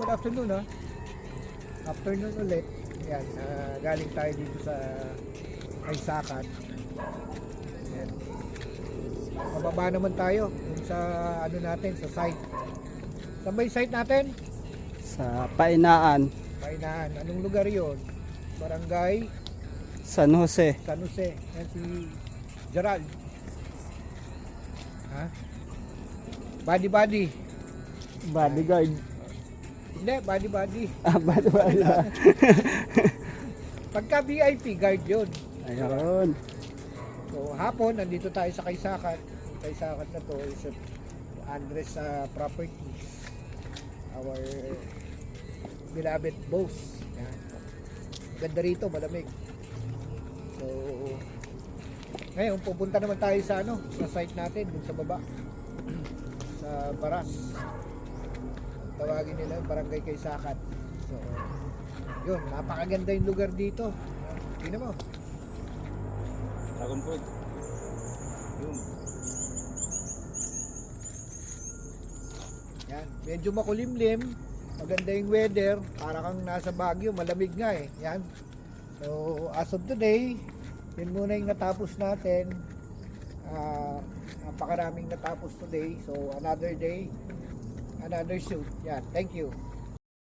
Good afternoon, ha? Afternoon ulit. Yan, galing tayo dito sa Kaysakan. Yan. Mababa naman tayo dun sa ano natin, sa site. Saan ba yung site natin? Sa Painaan, Kainaan. Anong lugar yon? Barangay San Jose. San Jose. Yan si Gerald. Ha? Body. Bodyguard. Hindi, body. Bodyguard. Pagka VIP, guard yun. Ayun. So hapon, nandito tayo sa Kaysakan. Kaysakan na to is Andres Properties. Our beloved boss. Yan. Ganda rito, malamig. So, ngayon, pupunta naman tayo sa sa site natin, dun sa baba. Sa Baras. Tawagin nila Barangay Kaysakan. So, yun, napakaganda yung lugar dito. Tingnan mo. Dragon fruit. Yun. Yan, medyo makulimlim, maganda yung weather, para kang nasa Baguio, malamig nga eh. Yan. So, as of today, yun muna yung natapos natin. Napakaraming natapos today. So, another day, another shoot. Yan, thank you.